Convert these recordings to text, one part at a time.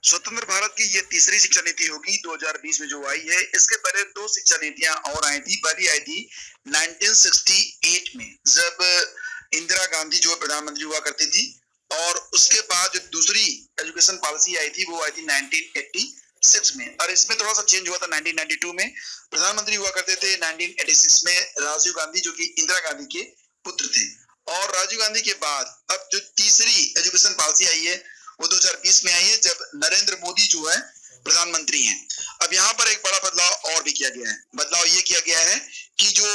स्वतंत्र भारत की ये तीसरी शिक्षा नीति होगी 2020 में जो आई है। इसके पहले दो शिक्षा नीतियां और आई थी। पहली आई थी 1968 में, जब इंदिरा गांधी जो प्रधानमंत्री हुआ करती थी, और उसके बाद जो दूसरी एजुकेशन पॉलिसी आई थी वो आई थी 1986 में, और इसमें थोड़ा सा चेंज हुआ था। 1992 में प्रधानमंत्री हुआ करते थे, 1986 में राजीव गांधी जो कि इंदिरा गांधी के पुत्र थे। और राजीव गांधी के बाद अब जो तीसरी एजुकेशन पॉलिसी आई है वो 2020 में आई है, जब नरेंद्र मोदी जो है प्रधानमंत्री हैं। अब यहाँ पर एक बड़ा बदलाव और भी किया गया है। बदलाव ये किया गया है कि जो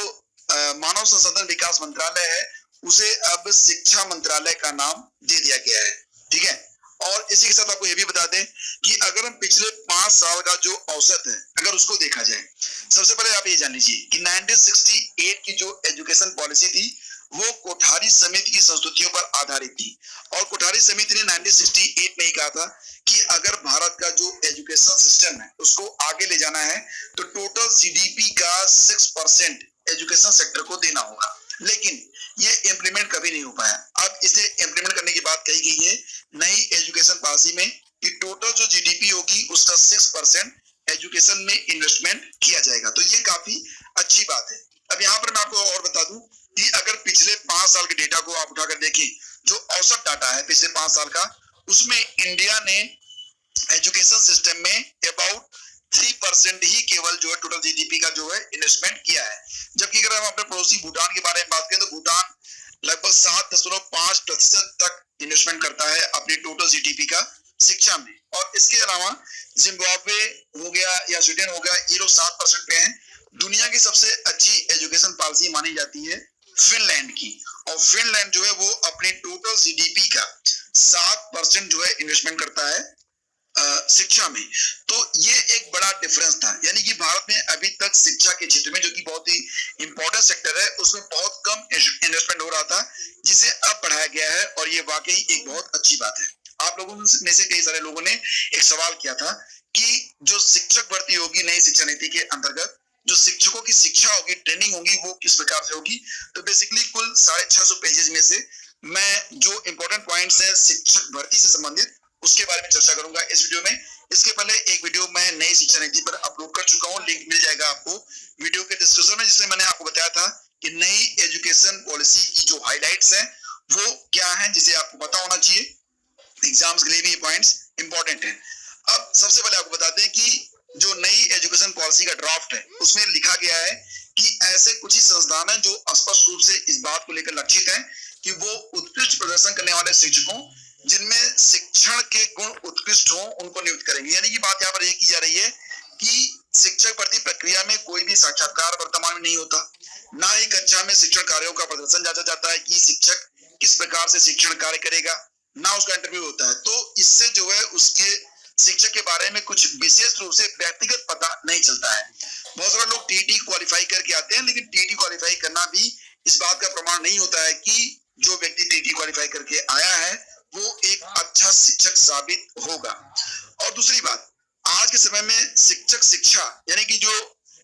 मानव संसाधन विकास मंत्रालय है उसे अब शिक्षा मंत्रालय का नाम दे दिया गया है। ठीक है। और इसी के साथ आपको ये भी बता दें कि अगर हम पिछले 5 साल का जो औसत है अगर उसको देखा जाए, सबसे पहले आप ये जान लीजिए कि 1968 की जो एजुकेशन पॉलिसी थी वो कोठारी समिति की संस्तुतियों पर आधारित थी। और कोठारी समिति ने 1968 में ही कहा था कि अगर भारत का जो एजुकेशन सिस्टम है उसको आगे ले जाना है तो टोटल जीडीपी का 6% एजुकेशन सेक्टर को देना होगा। लेकिन ये इम्प्लीमेंट कभी नहीं हो पाया। अब इसे इम्प्लीमेंट करने की बात कही गई है नई एजुकेशन पॉलिसी में कि टोटल जो जीडीपी होगी उसका 6% एजुकेशन में इन्वेस्टमेंट किया जाएगा। तो ये काफी अच्छी बात है। अब यहाँ पर मैं आपको और बता दूं कि अगर पिछले 5 साल के डेटा को आप उठाकर देखें, जो औसत डाटा है पिछले 5 साल का, उसमें इंडिया ने एजुकेशन सिस्टम में अबाउट 3% ही केवल जो है टोटल जीडीपी का जो है इन्वेस्टमेंट किया है। जबकि अगर हम अपने पड़ोसी भूटान के बारे में बात करें तो भूटान लगभग 7.5% तक इन्वेस्टमेंट करता है अपनी टोटल जीडीपी का शिक्षा में। और इसके अलावा जिम्बाब्वे हो गया या स्वीडन हो गया, ये लोग 7% पे हैं। दुनिया की सबसे अच्छी एजुकेशन पॉलिसी मानी जाती है फिनलैंड की, और फिनलैंड जो है वो अपने टोटल जीडीपी का 7% जो है इन्वेस्टमेंट करता है शिक्षा में। तो ये एक बड़ा डिफरेंस था। यानी कि भारत में अभी तक शिक्षा के क्षेत्र में, जो कि बहुत ही इंपॉर्टेंट सेक्टर है, उसमें बहुत कम इन्वेस्टमेंट हो रहा था, जिसे अब बढ़ाया गया है। और ये वाकई एक बहुत अच्छी बात है। आप लोगों में से कई सारे लोगों ने एक सवाल किया था कि जो शिक्षक भर्ती होगी नई शिक्षा नीति के अंतर्गत, जो शिक्षकों की शिक्षा होगी, ट्रेनिंग होगी, वो किस प्रकार से होगी। तो बेसिकली कुल 650 पेजेस में से मैं जो इंपॉर्टेंट पॉइंट्स हैं शिक्षक भर्ती से संबंधित उसके बारे में चर्चा करूंगा इस वीडियो में। इसके पहले एक वीडियो मैं नई शिक्षा नीति पर अपलोड कर चुका हूं, लिंक मिल जाएगा आपको वीडियो के डिस्क्रिप्शन में, जिसमें मैंने आपको बताया था कि नई एजुकेशन पॉलिसी की जो हाइलाइट्स हैं वो क्या है, जिसे आपको पता होना चाहिए। एग्जाम्स के लिए भी ये पॉइंट्स इंपॉर्टेंट है। अब सबसे पहले आपको बता दें कि जो नई एजुकेशन पॉलिसी का ड्राफ्ट है उसमें लिखा गया है कि ऐसे कुछ ही संस्थान हैं जो स्पष्ट रूप से इस बात को लेकर लक्षित हैं कि वो उत्कृष्ट प्रदर्शन करने वाले शिक्षकों जिनमें शिक्षण के गुण उत्कृष्ट हो उनको नियुक्त करेंगे। यानी कि बात यहाँ पर यह की जा रही है कि शिक्षक भर्ती प्रक्रिया में कोई भी साक्षात्कार वर्तमान में नहीं होता, ना ही कक्षा में शिक्षण कार्यों का प्रदर्शन जांचा जाता है कि शिक्षक किस प्रकार से शिक्षण कार्य करेगा, ना उसका इंटरव्यू होता है। तो इससे जो है उसके शिक्षक के बारे में कुछ विशेष रूप से व्यक्तिगत पता नहीं चलता है। बहुत सारे लोग टीटी क्वालिफाई करके आते हैं, लेकिन टीटी क्वालिफाई करना भी इस बात का प्रमाण नहीं होता है कि जो व्यक्ति टीटी क्वालिफाई करके आया है वो एक अच्छा शिक्षक साबित होगा। और दूसरी बात, आज के समय में शिक्षक शिक्षा यानी कि जो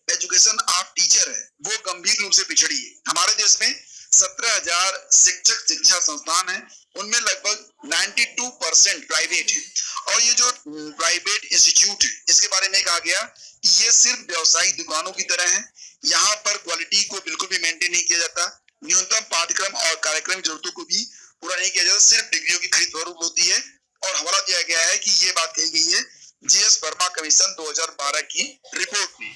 एजुकेशन ऑफ टीचर है वो गंभीर रूप से पिछड़ी है। हमारे देश में 17,000 शिक्षक शिक्षा संस्थान है, उनमें लगभग 92% प्राइवेट है। और ये जो प्राइवेट इंस्टीट्यूट है इसके बारे में कहा गया कि ये सिर्फ व्यवसायिक दुकानों की तरह है। यहाँ पर क्वालिटी को बिल्कुल भी मेंटेन नहीं किया जाता, न्यूनतम पाठ्यक्रम और कार्यक्रम जरूरतों को भी पूरा नहीं किया जाता, सिर्फ डिग्रियों की खरीद फरोख्त होती है। और हवाला दिया गया है कि ये बात कही गई है जीएस वर्मा कमीशन 2012 की रिपोर्ट में।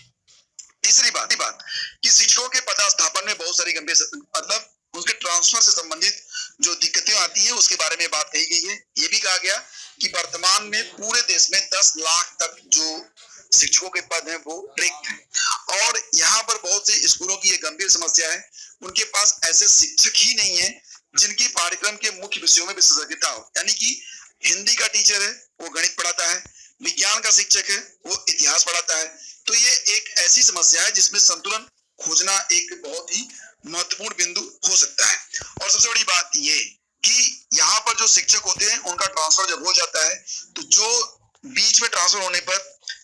तीसरी बात कि शिक्षकों के पदस्थापन में बहुत सारी गंभीर मतलब उनके ट्रांसफर से संबंधित जो दिक्कतें आती है उसके बारे में बात कही गई है। ये भी कहा गया कि वर्तमान में पूरे देश में 10 लाख तक जो शिक्षकों के पद हैं वो रिक्त हैं। और यहाँ पर बहुत से स्कूलों की ये गंभीर समस्या है, उनके पास ऐसे शिक्षक ही नहीं है जिनकी पाठ्यक्रम के मुख्य विषयों में विशेषज्ञता हो। यानी कि हिंदी का टीचर है वो गणित पढ़ाता है, विज्ञान का शिक्षक है वो इतिहास पढ़ाता है। तो ये एक ऐसी समस्या है जिसमें संतुलन खोजना एक बहुत ही महत्वपूर्ण बिंदु हो सकता है। और सबसे बड़ी बात ये कि यहाँ पर जो शिक्षक होते हैं उनका ट्रांसफर जब हो जाता है तो जो बीच में ट्रांसफर होने पर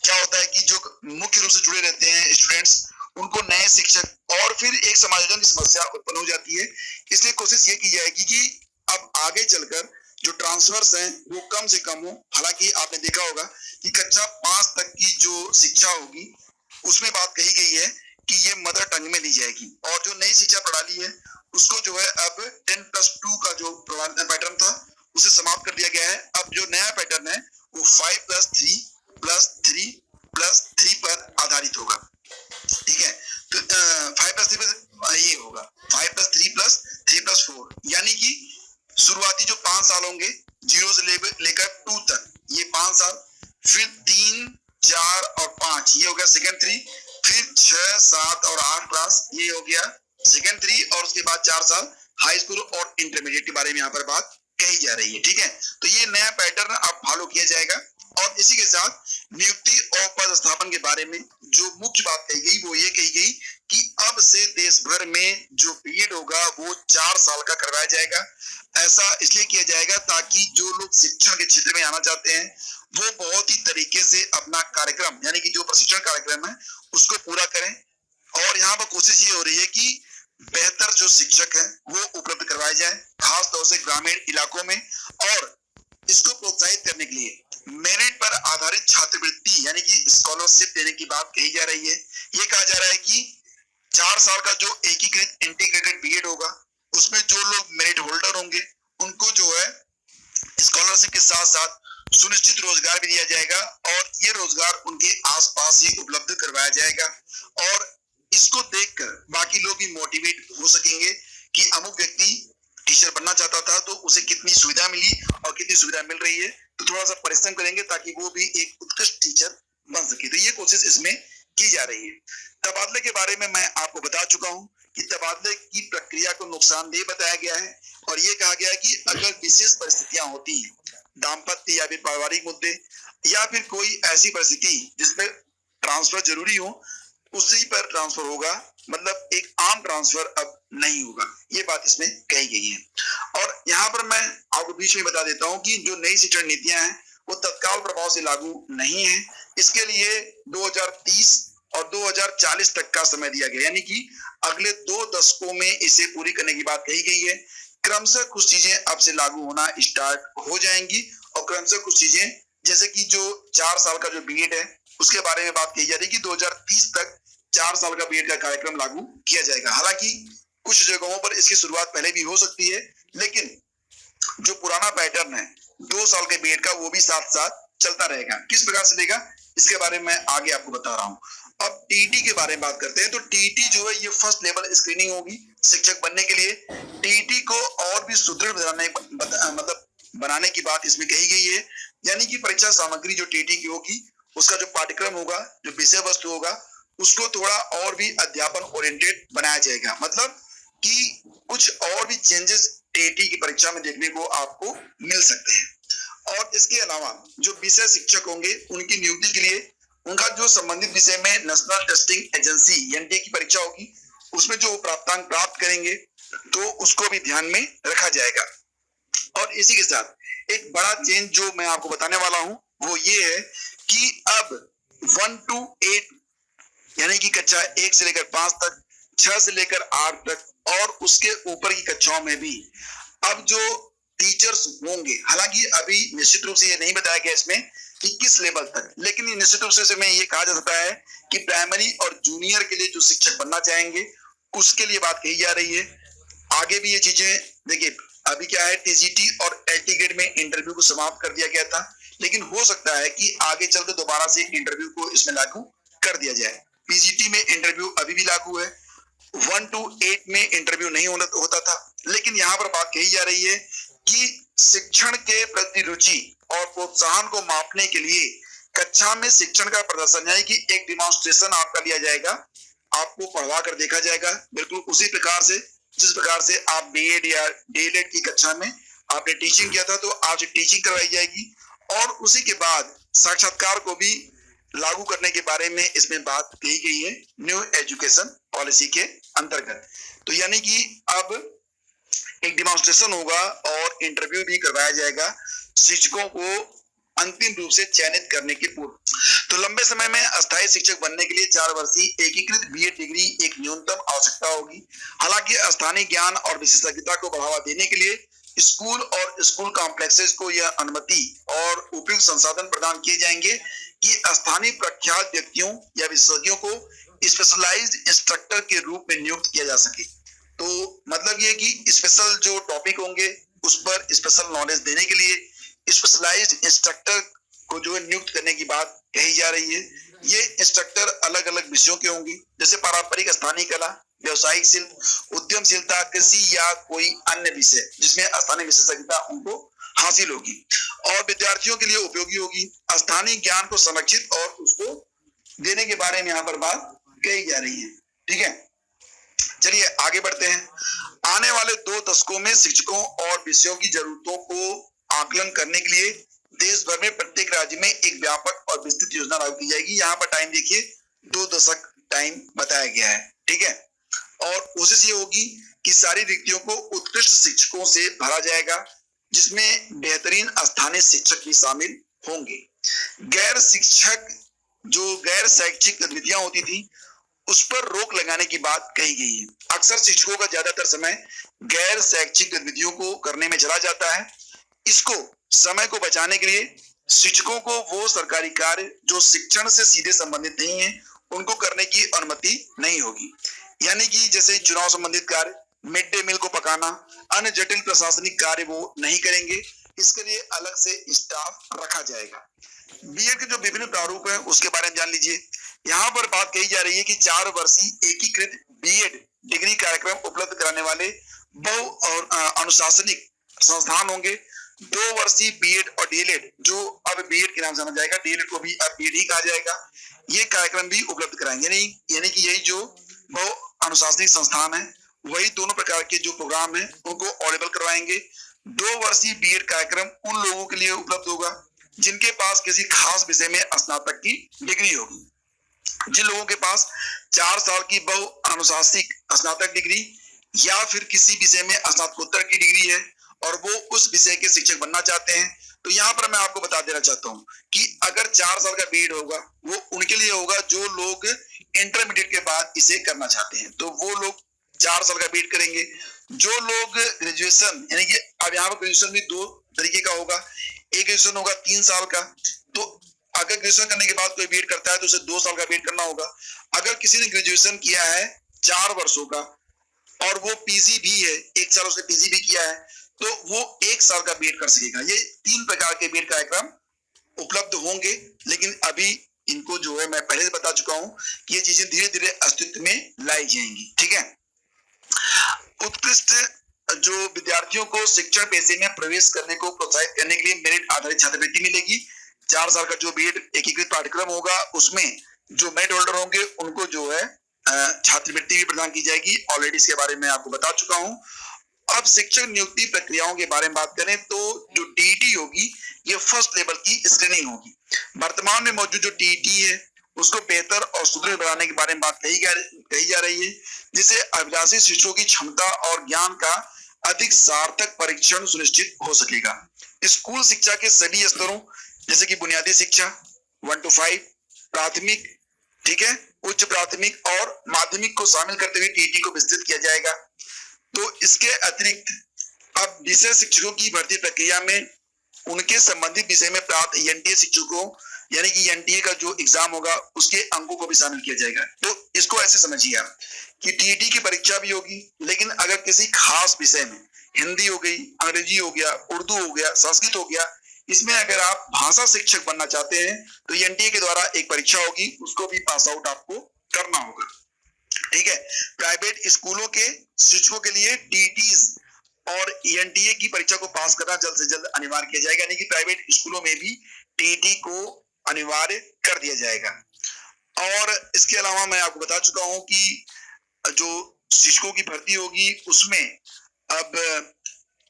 क्या होता है कि जो मुख्य रूप से जुड़े रहते हैं स्टूडेंट्स, उनको नए शिक्षक और फिर एक समायोजन की समस्या उत्पन्न हो जाती है। इसलिए कोशिश ये की जाएगी कि अब आगे चलकर जो ट्रांसफर्स हैं वो कम से कम हो। हालांकि आपने देखा होगा कि कक्षा 5 तक की जो शिक्षा होगी उसमें बात कही गई है कि ये मदर टंग में दी जाएगी, और जो नई शिक्षा प्रणाली है उसको जो है अब 10+2 का जो पैटर्न था उसे समाप्त कर दिया गया है। अब जो नया पैटर्न है वो 5+3+3+3 पर आधारित होगा। ठीक है, तो 5+3 ये होगा 5+3+3+4, यानी कि शुरुआती जो 5 साल होंगे 0 से लेकर 2 तक, ये 5 साल, फिर 3, 4 और 5 ये हो गया सेकेंड 3, फिर 6, 7 और 8 क्लास ये हो गया सेकेंड 3, और उसके बाद 4 साल हाई स्कूल और इंटरमीडिएट के बारे में यहाँ पर बात कही जा रही है। ठीक है, तो ये नया पैटर्न अब फॉलो किया जाएगा। और इसी के साथ नियुक्ति और पदस्थापन के बारे में जो मुख्य बात कही गई वो ये कही गई कि अब से देश भर में जो बीएड होगा वो 4 साल का करवाया जाएगा। ऐसा इसलिए किया जाएगा ताकि जो लोग शिक्षा के क्षेत्र में आना चाहते हैं वो बहुत ही तरीके से अपना कार्यक्रम यानी कि जो प्रशिक्षण कार्यक्रम है उसको पूरा करें। और यहाँ पर कोशिश ये हो रही है कि बेहतर जो शिक्षक है वो उपलब्ध करवाए जाए, खासतौर से ग्रामीण इलाकों में। और इसको प्रोत्साहित करने के लिए मेरिट पर आधारित छात्रवृत्ति यानी कि स्कॉलरशिप देने की बात कही जा रही है। ये कहा जा रहा है कि 4 साल का जो एकीकृत इंटीग्रेटेड बीएड होगा उसमें जो लोग मेरिट होल्डर होंगे उनको जो है स्कॉलरशिप के साथ साथ सुनिश्चित रोजगार भी दिया जाएगा, और ये रोजगार उनके आसपास ही उपलब्ध करवाया जाएगा। और इसको देखकर बाकी लोग भी मोटिवेट हो सकेंगे कि अमुक व्यक्ति टीचर बनना चाहता था तो उसे कितनी सुविधा मिली और कितनी सुविधा मिल रही है, तो थोड़ा सा परिश्रम करेंगे ताकि वो भी एक उत्कृष्ट टीचर बन सके। तो ये कोशिश इसमें की जा रही है। तबादले के बारे में मैं आपको बता चुका हूँ कि तबादले की प्रक्रिया को नुकसानदेह बताया गया है, और ये कहा गया है कि अगर विशेष परिस्थितियां होती हैं, दाम्पत्य या फिर पारिवारिक मुद्दे या फिर कोई ऐसी परिस्थिति जिसमें ट्रांसफर जरूरी हो, उसी पर ट्रांसफर होगा, मतलब एक आम ट्रांसफर अब नहीं होगा। ये बात इसमें कही गई है। और यहाँ पर मैं आपको बीच में बता देता हूँ कि जो नई शिक्षण नीतियां हैं वो तत्काल प्रभाव से लागू नहीं है। इसके लिए 2030 और 2040 तक का समय दिया गया, यानी कि अगले 2 दशकों में इसे पूरी करने की बात कही गई है। क्रमशः कुछ चीजें अब से लागू होना स्टार्ट हो जाएंगी, और क्रमशः कुछ चीजें जैसे कि जो 4 साल का जो बीएड है उसके बारे में बात कही जा रही है कि 2030 तक 4 साल का बीएड का कार्यक्रम लागू किया जाएगा। हालांकि कुछ जगहों पर इसकी शुरुआत पहले भी हो सकती है, लेकिन जो पुराना पैटर्न है 2 साल के बीएड का वो भी साथ साथ चलता रहेगा। किस प्रकार से देगा इसके बारे में आगे आपको बता रहा हूँ। अब टीटी के बारे में बात करते हैं। तो टीटी जो है ये फर्स्ट लेवल स्क्रीनिंग होगी शिक्षक बनने के लिए। टीटी को और भी सुदृढ़ बनाने की बात इसमें कही गई है, यानी कि परीक्षा सामग्री जो टीटी की होगी उसका जो पाठ्यक्रम होगा, जो विषय वस्तु होगा, उसको थोड़ा और भी अध्यापन ओरिएंटेड बनाया जाएगा। मतलब कि कुछ और भी चेंजेस टीटी की परीक्षा में देखने को आपको मिल सकते हैं। और इसके अलावा जो विषय शिक्षक होंगे उनकी नियुक्ति के लिए उनका जो संबंधित विषय में नेशनल टेस्टिंग एजेंसी एनटीए की परीक्षा होगी उसमें जो प्राप्तांक प्राप्त करेंगे तो उसको भी ध्यान में रखा जाएगा। और इसी के साथ एक बड़ा चेंज जो मैं आपको बताने वाला हूं वो ये है कि अब 1 to 8 यानी कि कक्षा 1 से लेकर 5 तक, 6 से लेकर 8 तक और उसके ऊपर की कक्षाओं में भी अब जो टीचर्स होंगे, हालांकि अभी निश्चित रूप से ये नहीं बताया गया इसमें कि किस लेवल तक, लेकिन ये निश्चित रूप से ये कहा जा सकता है कि प्राइमरी और जूनियर के लिए जो शिक्षक बनना चाहेंगे उसके लिए बात कही जा रही है। आगे भी ये चीजें देखिए, अभी क्या है टीजीटी और एलटी ग्रेड में इंटरव्यू को समाप्त कर दिया गया था, लेकिन हो सकता है कि आगे चलकर दोबारा से इंटरव्यू को इसमें लागू कर दिया जाए। पीजीटी में इंटरव्यू अभी भी लागू है, 1 to 8 में इंटरव्यू नहीं होता था, लेकिन यहाँ पर बात कही जा रही है कि शिक्षण के प्रति रुचि और प्रोत्साहन को मापने के लिए कक्षा में शिक्षण का प्रदर्शन यानी कि एक डिमॉन्स्ट्रेशन आपका लिया जाएगा, आपको पढ़वा कर देखा जाएगा, बिल्कुल उसी प्रकार से जिस प्रकार से आप बीएड या डीएलएड की कक्षा में आपने टीचिंग किया था तो आपसे टीचिंग करवाई जाएगी। और उसी के बाद साक्षात्कार को भी लागू करने के बारे में इसमें बात कही गई है न्यू एजुकेशन पॉलिसी के अंतर्गत। तो यानी कि अब एक डिमॉन्स्ट्रेशन होगा और इंटरव्यू भी करवाया जाएगा शिक्षकों को अंतिम रूप से चयनित करने के पूर्व। तो लंबे समय में अस्थायी शिक्षक बनने के लिए 4 वर्षीय एकीकृत बीएड डिग्री एक न्यूनतम आवश्यकता होगी। हालांकि स्थानीय ज्ञान और विशेषज्ञता को बढ़ावा देने के लिए स्कूल और स्कूल कॉम्प्लेक्सेस को यह अनुमति और उपयुक्त संसाधन प्रदान किए जाएंगे कि स्थानीय प्रख्यात व्यक्तियों या विशेषज्ञों को स्पेशलाइज्ड इंस्ट्रक्टर के रूप में नियुक्त किया जा सके। तो मतलब ये कि स्पेशल जो टॉपिक होंगे उस पर स्पेशल नॉलेज देने के लिए स्पेशलाइज्ड इंस्ट्रक्टर को जो है नियुक्त करने की बात कही जा रही है। ये इंस्ट्रक्टर अलग अलग विषयों के होंगे, जैसे पारंपरिक स्थानीय कला, व्यवसायिक शिल्प, उद्यमशीलता, कृषि या कोई अन्य विषय जिसमें स्थानीय विशेषज्ञता उनको हासिल होगी और विद्यार्थियों के लिए उपयोगी होगी। स्थानीय ज्ञान को संरक्षित और उसको देने के बारे में यहाँ पर बात कही जा रही है। ठीक है, चलिए आगे बढ़ते हैं। आने वाले 2 दशकों में शिक्षकों और विषयों की जरूरतों को आकलन करने के लिए देश भर में प्रत्येक राज्य में एक व्यापक और विस्तृत योजना लागू की जाएगी। यहाँ पर टाइम देखिए, 2 दशक टाइम बताया गया है। ठीक है, और कोशिश ये होगी कि सारी रिक्तियों को उत्कृष्ट शिक्षकों से भरा जाएगा, जिसमें बेहतरीन स्थानीय शिक्षक भी शामिल होंगे। गैर शैक्षिक गतिविधियां होती थी उस पर रोक लगाने की बात कही गई है। अक्सर शिक्षकों का ज्यादातर समय गैर शैक्षिक गतिविधियों को करने में चला जाता है। इसको समय को बचाने के लिए शिक्षकों को वो सरकारी कार्य जो शिक्षण से सीधे संबंधित नहीं है उनको करने की अनुमति नहीं होगी। यानी कि जैसे चुनाव संबंधित कार्य, मिड डे मील को पकाना, अन्य जटिल प्रशासनिक कार्य वो नहीं करेंगे। इसके लिए अलग से स्टाफ रखा जाएगा। बीएड के जो विभिन्न प्रारूप है उसके बारे में जान लीजिए। यहाँ पर बात कही जा रही है कि 4 वर्षीय एकीकृत बीएड डिग्री कार्यक्रम उपलब्ध कराने वाले बहु और अनुशासनिक संस्थान होंगे। 2 वर्षीय बीएड और डीएलएड, जो अब बीएड के नाम से जाना जाएगा, डीएलएड को भी अब बीएड ही कहा जाएगा, ये कार्यक्रम भी उपलब्ध कराएंगे। यानी कि यही जो बहु अनुशासनिक संस्थान है वही दोनों प्रकार के जो प्रोग्राम है उनको अवेलेबल करवाएंगे। 2 वर्षीय बीएड कार्यक्रम उन लोगों के लिए उपलब्ध होगा जिनके पास किसी खास विषय में स्नातक की डिग्री होगी। जिन लोगों के पास 4 साल की बहु अनुशासनिक स्नातक डिग्री या फिर किसी विषय में स्नातकोत्तर की डिग्री है और वो उस विषय के शिक्षक बनना चाहते हैं, तो यहाँ पर मैं आपको बता देना चाहता हूँ कि अगर 4 साल का बीएड होगा वो उनके लिए होगा जो लोग इंटरमीडिएट के बाद इसे करना चाहते हैं, तो वो लोग 4 साल का बीएड करेंगे। जो लोग ग्रेजुएशन, यानी कि अब यहाँ पर ग्रेजुएशन भी 2 तरीके का होगा। एक ग्रेजुएशन होगा 3 साल का, तो अगर ग्रेजुएशन करने के बाद कोई बीएड करता है तो उसे 2 साल का बीएड करना होगा। अगर किसी ने ग्रेजुएशन किया है 4 वर्षों का और वो पीजी भी है, 1 साल उसने पीजी भी किया है, तो वो 1 साल का बीएड कर सकेगा। ये 3 प्रकार के बीएड कार्यक्रम उपलब्ध होंगे, लेकिन अभी इनको जो है मैं पहले से बता चुका हूं कि ये चीजें धीरे धीरे अस्तित्व में लाई जाएंगी। ठीक है, उत्कृष्ट जो विद्यार्थियों को शिक्षण पेशे में प्रवेश करने को प्रोत्साहित करने के लिए मेरिट आधारित छात्रवृत्ति मिलेगी। 4 साल का जो बीएड एकीकृत पाठ्यक्रम होगा उसमें जो मेरिट होल्डर होंगे उनको जो है छात्रवृत्ति भी प्रदान की जाएगी। ऑलरेडी इसके बारे में आपको बता चुका हूं। अब शिक्षक नियुक्ति प्रक्रियाओं के बारे में बात करें तो जो टीईटी होगी ये फर्स्ट लेवल की स्क्रीनिंग होगी। वर्तमान में मौजूद जो टीईटी है उसको बेहतर और सुदृढ़ बनाने के बारे में बात कही जा रही है, जिससे अभिलाषी शिक्षकों की क्षमता और ज्ञान का अधिक सार्थक परीक्षण सुनिश्चित हो सकेगा। स्कूल शिक्षा के सभी स्तरों जैसे कि बुनियादी शिक्षा 1 to 5, प्राथमिक, ठीक है, उच्च प्राथमिक और माध्यमिक को शामिल करते हुए टीईटी को विस्तृत किया जाएगा। तो इसके अतिरिक्त अब विषय शिक्षकों की भर्ती प्रक्रिया में उनके संबंधित विषय में प्राप्त एनटीए शिक्षकों, यानी कि एनटीए का जो एग्जाम होगा उसके अंकों को भी शामिल किया जाएगा। तो इसको ऐसे समझिए आप कि टीईटी की परीक्षा भी होगी, लेकिन अगर किसी खास विषय में हिंदी हो गई, अंग्रेजी हो गया, उर्दू हो गया, संस्कृत हो गया, इसमें अगर आप भाषा शिक्षक बनना चाहते हैं तो एनटीए के द्वारा एक परीक्षा होगी, उसको भी पास आउट आपको करना होगा। ठीक है, प्राइवेट स्कूलों के शिक्षकों के लिए टीईटीज और एनटीए की परीक्षा को पास करना जल्द से जल्द अनिवार्य किया जाएगा, यानी कि प्राइवेट स्कूलों में भी टीईटी को अनिवार्य कर दिया जाएगा। और इसके अलावा मैं आपको बता चुका हूं कि जो शिक्षकों की भर्ती होगी उसमें अब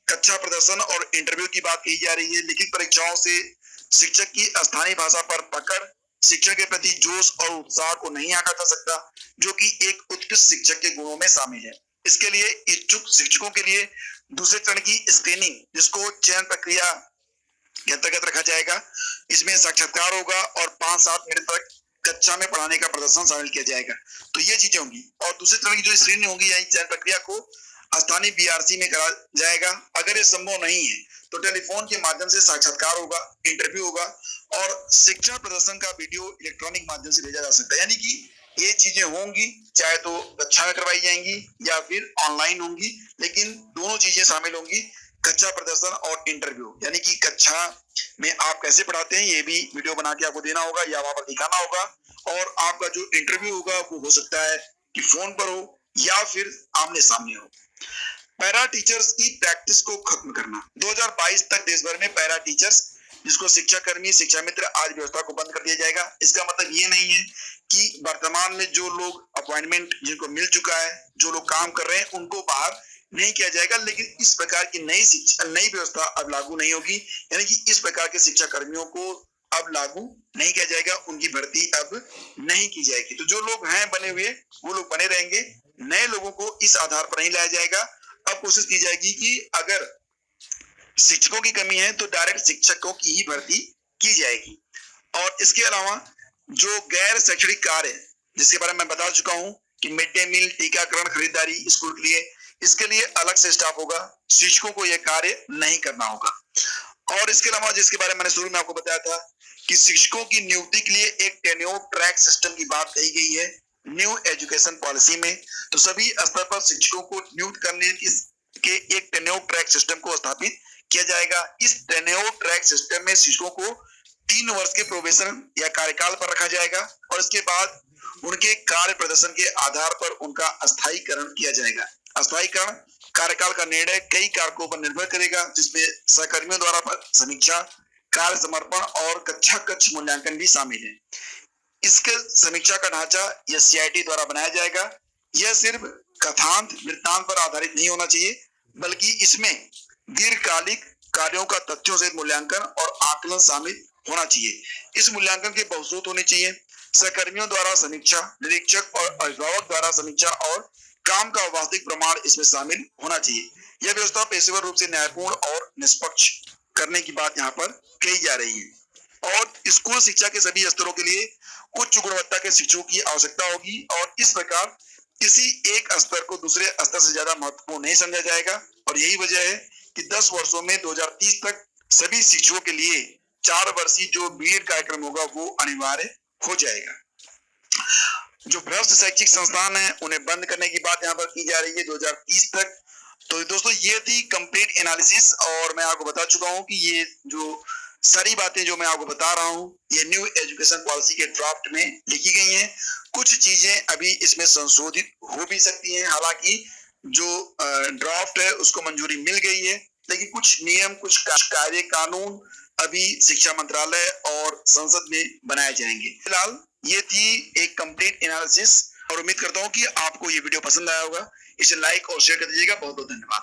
कक्षा प्रदर्शन और इंटरव्यू की बात कही जा रही है। लिखित परीक्षाओं से शिक्षक की स्थानीय भाषा पर पकड़, शिक्षक के प्रति जोश और उत्साह को नहीं आंका जा सकता, जो कि एक उत्कृष्ट शिक्षक के गुणों में शामिल है। इसके लिए इच्छुक शिक्षकों के लिए दूसरे चरण की स्क्रीनिंग, जिसको चयन प्रक्रिया के अंतर्गत रखा जाएगा, इसमें साक्षात्कार होगा और 5-7 मिनट तक कक्षा में पढ़ाने का प्रदर्शन शामिल किया जाएगा। तो ये चीजें होंगी। और दूसरे चरण की जो स्क्रीनिंग होगी, यानी चयन प्रक्रिया को स्थानीय बीआरसी में करा जाएगा। अगर ये संभव नहीं है तो टेलीफोन के माध्यम से साक्षात्कार होगा, इंटरव्यू होगा और शिक्षा प्रदर्शन का वीडियो इलेक्ट्रॉनिक माध्यम से भेजा जा सकता है। यानी कि ये चीजें होंगी, चाहे तो कक्षा में करवाई जाएंगी या फिर ऑनलाइन होंगी, लेकिन दोनों चीजें शामिल होंगी, कक्षा प्रदर्शन और इंटरव्यू। यानी कि कक्षा में आप कैसे पढ़ाते हैं ये भी वीडियो बना के आपको देना होगा या वहां पर दिखाना होगा, और आपका जो इंटरव्यू होगा वो हो सकता है कि फोन पर हो या फिर आमने सामने हो। पैरा टीचर्स की प्रैक्टिस को खत्म करना। 2022 तक देश भर में पैरा टीचर्स, जिसको शिक्षा कर्मी, शिक्षा मित्र आज व्यवस्था को बंद कर दिया जाएगा। इसका मतलब ये नहीं है कि वर्तमान में जो लोग अपॉइंटमेंट जिनको मिल चुका है, जो लोग काम कर रहे हैं, उनको बाहर नहीं किया जाएगा, लेकिन इस प्रकार की नई व्यवस्था अब लागू नहीं होगी। यानी कि इस प्रकार के शिक्षा कर्मियों को अब लागू नहीं किया जाएगा, उनकी भर्ती अब नहीं की जाएगी। तो जो लोग हैं बने हुए वो लोग बने रहेंगे, नए लोगों को इस आधार पर नहीं लाया जाएगा। अब कोशिश की जाएगी कि अगर शिक्षकों की कमी है तो डायरेक्ट शिक्षकों की ही भर्ती की जाएगी। और इसके अलावा जो गैर शैक्षणिक कार्य, जिसके बारे में मैं बता चुका हूं कि मिड डे मील, टीकाकरण, खरीदारी स्कूल के लिए, इसके लिए अलग से स्टाफ होगा, शिक्षकों को यह कार्य नहीं करना होगा। और इसके अलावा जिसके बारे में मैंने शुरू में आपको बताया था कि शिक्षकों की नियुक्ति के लिए एक टेन्योर ट्रैक सिस्टम की बात कही गई है न्यू एजुकेशन पॉलिसी में। तो सभी स्तर पर शिक्षकों को नियुक्त करने के एक टेन्योर ट्रैक सिस्टम को स्थापित किया जाएगा। इस टेन्योर ट्रैक सिस्टम में शिक्षकों को 3 वर्ष के प्रोबेशन या कार्यकाल पर रखा जाएगा और इसके बाद उनके कार्य प्रदर्शन के आधार पर उनका अस्थायीकरण किया जाएगा। अस्थायीकरण कार्यकाल का निर्णय कई कारकों पर निर्भर करेगा, जिसमें सहकर्मियों द्वारा समीक्षा, कार्य समर्पण और कक्षा कक्ष मूल्यांकन भी शामिल है। इसके समीक्षा का ढांचा यह सीआईटी द्वारा बनाया जाएगा। यह सिर्फ कथांत वृत्तांत पर आधारित नहीं होना चाहिए, बल्कि इसमें दीर्घकालिक कार्यों का तथ्यों से मूल्यांकन और आकलन शामिल होना चाहिए। इस मूल्यांकन के बहुस्रोत होने चाहिए, सहकर्मियों द्वारा समीक्षा, निरीक्षक और अभिभावक द्वारा समीक्षा और काम का वास्तविक प्रमाण इसमें शामिल होना चाहिए। यह व्यवस्था पेशेवर रूप से न्यायपूर्ण और निष्पक्ष करने की बात यहाँ पर कही जा रही है। और स्कूल शिक्षा के सभी स्तरों के लिए उच्च गुणवत्ता के शिक्षकों की आवश्यकता होगी और इस प्रकार किसी एक स्तर को दूसरे स्तर से ज्यादा महत्वपूर्ण नहीं समझा जाएगा। और यही वजह है कि 10 वर्षों में 2030 तक सभी शिक्षकों के लिए 4 वर्षीय जो बीएड कार्यक्रम होगा वो अनिवार्य हो जाएगा। जो भ्रष्ट शैक्षिक संस्थान है उन्हें बंद करने की बात यहाँ पर की जा रही है 2030 तक। तो दोस्तों ये थी कंप्लीट एनालिसिस, और मैं आपको बता चुका हूँ कि ये जो सारी बातें जो मैं आपको बता रहा हूँ ये न्यू एजुकेशन पॉलिसी के ड्राफ्ट में लिखी गई हैं। कुछ चीजें अभी इसमें संशोधित हो भी सकती हैं, हालांकि जो ड्राफ्ट है उसको मंजूरी मिल गई है, लेकिन कुछ नियम, कुछ कार्य कानून अभी शिक्षा मंत्रालय और संसद में बनाए जाएंगे। फिलहाल ये थी एक कंप्लीट एनालिसिस और उम्मीद करता हूँ कि आपको ये वीडियो पसंद आया होगा। इसे लाइक और शेयर कर दीजिएगा। बहुत बहुत धन्यवाद।